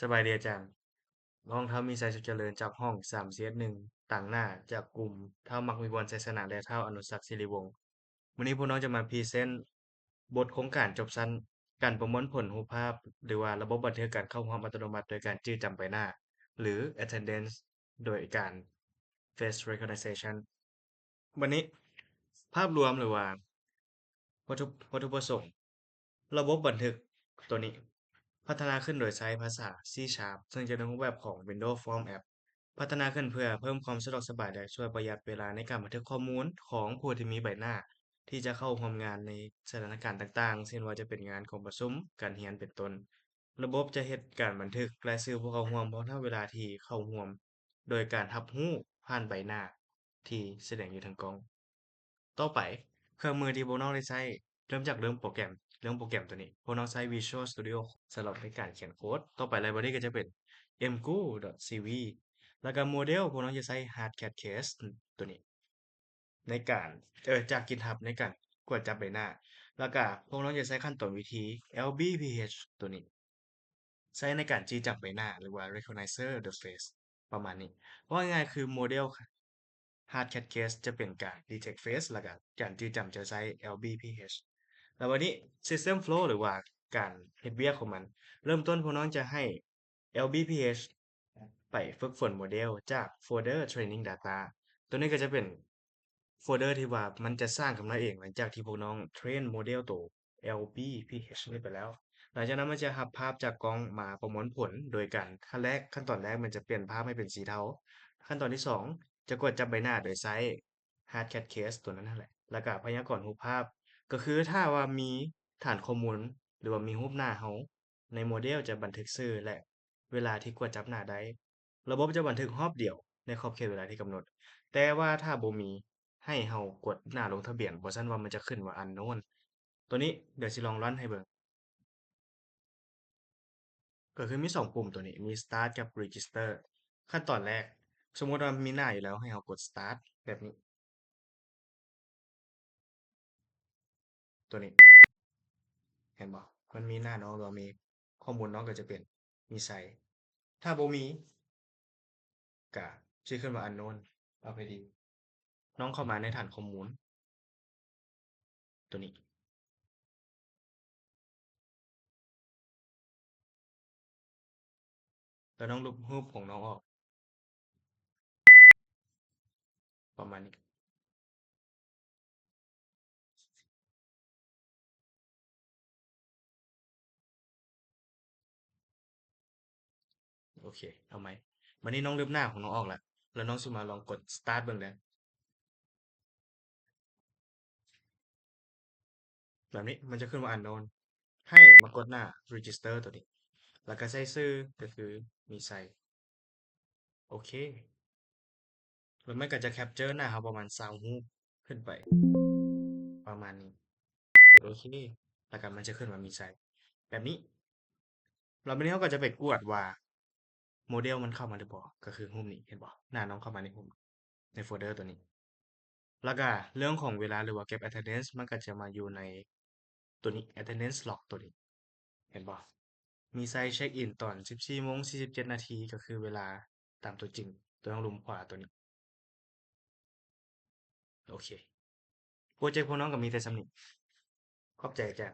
สบายดีอาจารย์ห้องเท้ามีสายสุขเจริญจากห้อง3 CS 1ต่างหน้าจากกลุ่มเท้ามักมีบอลไซสนาและเท้าอนุสักดิ์ศิริวงศ์วันนี้พวกน้องจะมาพรีเซนต์บทโครงการจบสั้นการประมวลผลรูปภาพหรือว่าระบบบันทึกการเข้าห้องอัตโนมัติโดยการจื้อจำใบหน้าหรือ attendance โดยการ face recognition วันนี้ภาพรวมหรือว่าวัตถุประสงค์ระบบบันทึกตัวนี้พัฒนาขึ้นโดยใช้ภาษา C# ซึ่งจะในรูปแบบของ Windows Form App พัฒนาขึ้นเพื่อเพิ่มความสะดวกสบายและช่วยประหยัดเวลาในการบันทึกข้อมูลของผู้ที่มีใบหน้าที่จะเข้าร่วมงานในสถานการณ์ต่างๆเช่นว่าจะเป็นงานของประชุมการเรียนเป็นต้นระบบจะเฮ็ดการบันทึกรายชื่อผู้เข้าร่วมพร้อมทั้งเวลาที่เข้าร่วมโดยการรับรู้ผ่านใบหน้าที่แสดงอยู่ทางกล้องต่อไปเครื่องมือที่พวกเราได้ใช้เริ่มจากเรื่องโปรแกรมตัวนี้พวกเราใช้ Visual Studio สำหรับในการเขียนโคดต่อไปไลบรารีก็จะเป็น mgu.cv แล้วก็โมเดลพวกเราจะใช้ Hardcat Case ตัวนี้ในการจาก GitHub ในการกวดจับใบหน้าแล้วก็พวกเราจะใช้ขั้นตอนวิธี LBPH ตัวนี้ใช้ในการจี้จับใบหน้าหรือว่า Recognizer the face ประมาณนี้ว่าง่ายๆคือโมเดล Hardcat Case จะเป็นการ detect face แล้วก็การจี้จำจะใช้ LBPH แล้ววันนี้ System Flow หรือว่าการเฮ็ดเวียกของมันเริ่มต้นพวกน้องจะให้ LBPH ไปฝึกฝนโมเดลจากโฟลเดอร์ Training Data ตัวนี้ก็จะเป็นโฟลเดอร์ที่ว่ามันจะสร้างขึ้นมาเองหลังจากที่พวกน้องเทรนโมเดลตัว LBPH นี้ไปแล้วหลังจากนั้นมันจะรับภาพจากกล้องมาประมวลผลโดยการขั้นตอนแรกมันจะเปลี่ยนภาพให้เป็นสีเทาขั้นตอนที่2จะกดจับใบหน้าโดยใช้ Hardcat Case ตัวนั้นนั่นแหละแล้วก็พยากรณ์รูปภาพก็คือถ้าว่ามีฐานข้อมูลหรือว่ามีรูปหน้าเราในโมเดลจะบันทึกชื่อและเวลาที่กดจับหน้าได้ระบบจะบันทึกรอบเดียวในขอบเขตเวลาที่กำหนดแต่ว่าถ้าบ่มีให้เรากดหน้าลงทะเบียนบ่ซั้นว่ามันจะขึ้นว่า unknown ตัวนี้เดี๋ยวสิลองรันให้เบิ่งก็คือมี2ปุ่มตัวนี้มี start กับ register ขั้นตอนแรกสมมุติว่ามีหน้าอยู่แล้วให้เรากด start แบบนี้ตัวนี้เห็นบ่มันมีหน้าน้องเรามีข้อมูลน้องก็จะเป็นมีไซส์ถ้าบ่มีก็สิขึ้นว่า unknown เอาไปดีน้องเข้ามาในฐานข้อมูลตัวนี้แล้วน้องลบรูปของน้องออกประมาณนี้โอเคเอาไหมวันนี้น้องลบหน้าของน้องออกแล้วน้องสิมาลองกด start เบิ่งได้แบบนี้มันจะขึ้นว่า unknown ให้มากดหน้า register ตัวนี้แล้วก็ใส่ชื่อก็คือมีไซส์โอเคหรือไม่ก็จะแคปเจอร์หน้าเราประมาณ20รูปขึ้นไปประมาณนี้กดโอเคแล้วก็มันจะขึ้นว่ามีไซส์แบบนี้เราไม่ได้เราก็จะไปกวดว่าโมเดลมันเข้ามาหรือเปล่าก็คือรูปนี้เห็นบ่หน้าน้องเข้ามาในรูปในโฟลเดอร์ตัวนี้แล้วก็เรื่องของเวลาหรือว่าเก็บ attendance มันก็จะมาอยู่ในตัวนี้ attendance log ตัวนี้เห็นบ่มีไซส์เช็คอินตอน 14:47 นาทีก็คือเวลาตามตัวจริงตัวน้องลุมขวาตัวนี้โอเคโปรเจกต์พวกน้องก็มีแต่สำนี้ขอบใจจ้ะ